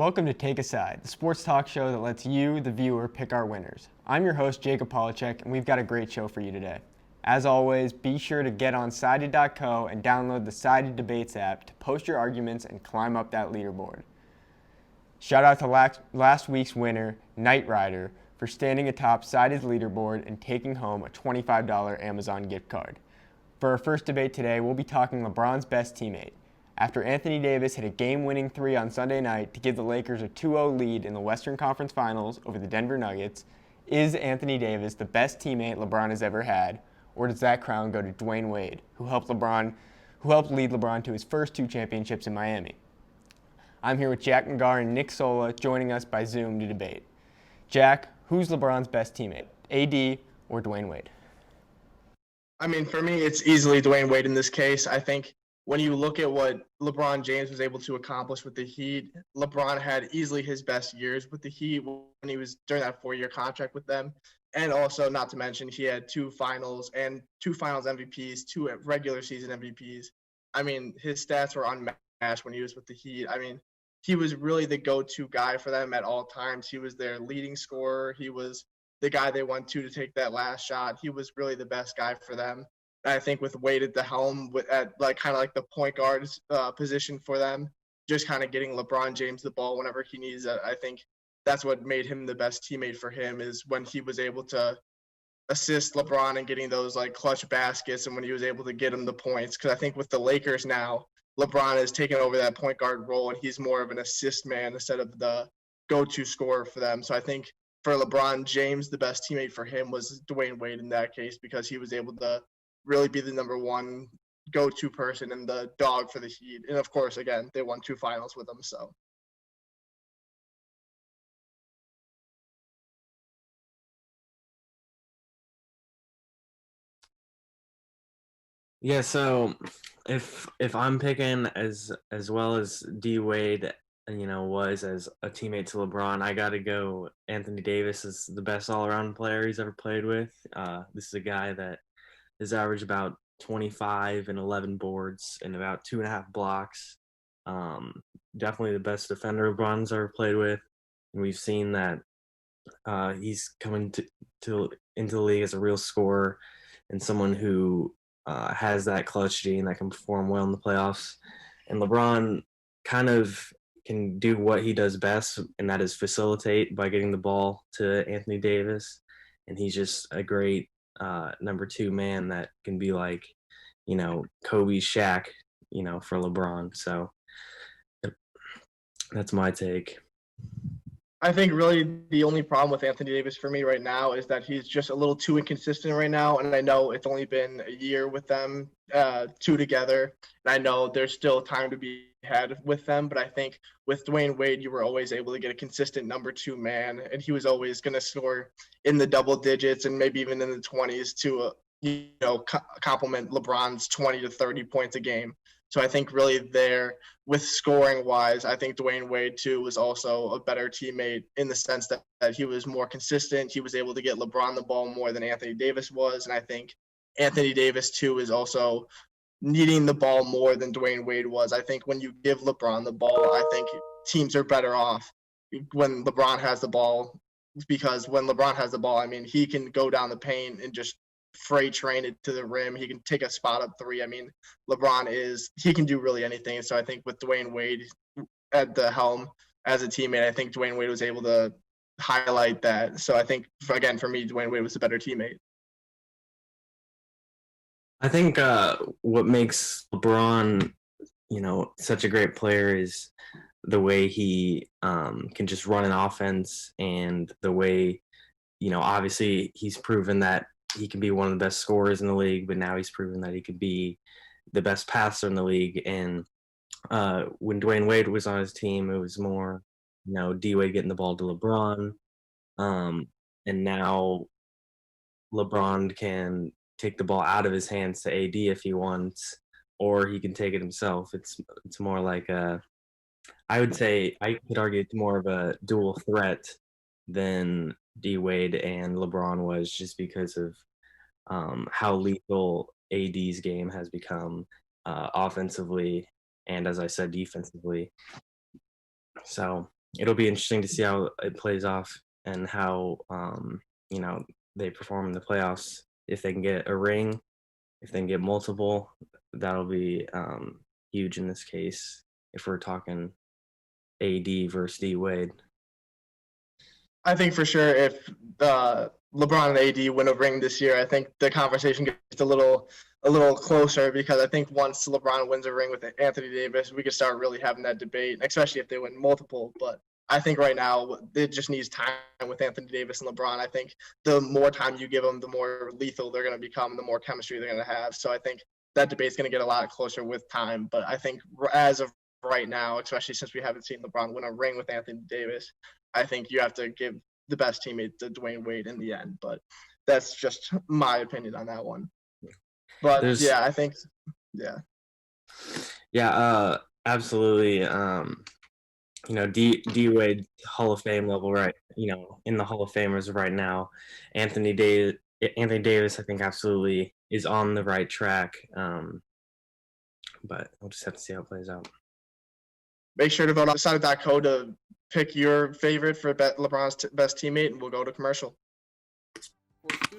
Welcome to Take a Side, the sports talk show that lets you, the viewer, pick our winners. I'm your host, Jacob Polacheck, and we've got a great show for you today. As always, be sure to get on Sided.co and download the Sided Debates app to post your arguments and climb up that leaderboard. Shout out to last week's winner, Knight Rider, for standing atop Sided's leaderboard and taking home a $25 Amazon gift card. For our first debate today, we'll be talking LeBron's best teammate. After Anthony Davis hit a game-winning three on Sunday night to give the Lakers a 2-0 lead in the Western Conference Finals over the Denver Nuggets, is Anthony Davis the best teammate LeBron has ever had, or does that crown go to Dwayne Wade, who helped lead LeBron to his first two championships in Miami? I'm here with Jack McGarr and Nick Sola joining us by Zoom to debate. Jack, who's LeBron's best teammate, AD or Dwayne Wade? I mean, for me, it's easily Dwayne Wade in this case. I think when you look at what LeBron James was able to accomplish with the Heat, LeBron had easily his best years with the Heat when he was during that 4-year contract with them. And also, not to mention, he had two finals MVPs, two regular season MVPs. I mean, his stats were unmatched when he was with the Heat. I mean, he was really the go-to guy for them at all times. He was their leading scorer. He was the guy they went to take that last shot. He was really the best guy for them. And I think with Wade at the helm, at kind of the point guard position for them, just kind of getting LeBron James the ball whenever he needs it, I think that's what made him the best teammate for him, is when he was able to assist LeBron in getting those clutch baskets and when he was able to get him the points. Because I think with the Lakers now, LeBron has taken over that point guard role and he's more of an assist man instead of the go-to scorer for them. So I think for LeBron James, the best teammate for him was Dwayne Wade in that case, because he was able to really be the number one go-to person and the dog for the Heat. And of course, again, they won two finals with him. So. Yeah, so if I'm picking as well as D Wade, was as a teammate to LeBron, I got to go Anthony Davis is the best all-around player he's ever played with. This is a guy that has averaged about 25 and 11 boards and about 2.5 blocks. Definitely the best defender LeBron's ever played with. And we've seen that he's coming into the league as a real scorer and someone who has that clutch gene that can perform well in the playoffs. And LeBron kind of can do what he does best, and that is facilitate by getting the ball to Anthony Davis. And he's just a great number two man that can be like, Kobe's Shaq, for LeBron. So that's my take. I think really the only problem with Anthony Davis for me right now is that he's just a little too inconsistent right now. And I know it's only been a year with them two together. And I know there's still time to be had with them. But I think with Dwayne Wade, you were always able to get a consistent number two man. And he was always going to score in the double digits and maybe even in the 20s to, complement LeBron's 20 to 30 points a game. So I think really there, with scoring-wise, I think Dwayne Wade, too, was also a better teammate in the sense that he was more consistent. He was able to get LeBron the ball more than Anthony Davis was. And I think Anthony Davis, too, is also needing the ball more than Dwayne Wade was. I think when you give LeBron the ball, I think teams are better off when LeBron has the ball, because when LeBron has the ball, I mean, he can go down the paint and just freight train it to the rim. He can take a spot up three. I mean, he can do really anything. So I think with Dwayne Wade at the helm as a teammate, I think Dwayne Wade was able to highlight that. So I think, again, for me, Dwayne Wade was a better teammate. I think what makes LeBron, such a great player is the way he can just run an offense, and the way, obviously he's proven that he can be one of the best scorers in the league, but now he's proven that he could be the best passer in the league. And when Dwayne Wade was on his team, it was more, D Wade getting the ball to LeBron. And now LeBron can take the ball out of his hands to AD if he wants, or he can take it himself. It's more like I would say, I could argue it's more of a dual threat than D Wade and LeBron was, just because of how lethal AD's game has become offensively and, as I said, defensively. So it'll be interesting to see how it plays off and how they perform in the playoffs. If they can get a ring, if they can get multiple, that'll be huge in this case. If we're talking AD versus D Wade. I think for sure if LeBron and AD win a ring this year, I think the conversation gets a little closer, because I think once LeBron wins a ring with Anthony Davis, we could start really having that debate, especially if they win multiple. But I think right now it just needs time with Anthony Davis and LeBron. I think the more time you give them, the more lethal they're going to become, the more chemistry they're going to have. So I think that debate's going to get a lot closer with time. But I think as of right now, especially since we haven't seen LeBron win a ring with Anthony Davis, I think you have to give the best teammate to Dwayne Wade in the end. But that's just my opinion on that one. But I think, absolutely. D Wade Hall of Fame level, right? In the Hall of Famers right now. Anthony Davis, I think, absolutely is on the right track. But we'll just have to see how it plays out. Make sure to vote on Decided.co to pick your favorite for LeBron's best teammate, and we'll go to commercial. For students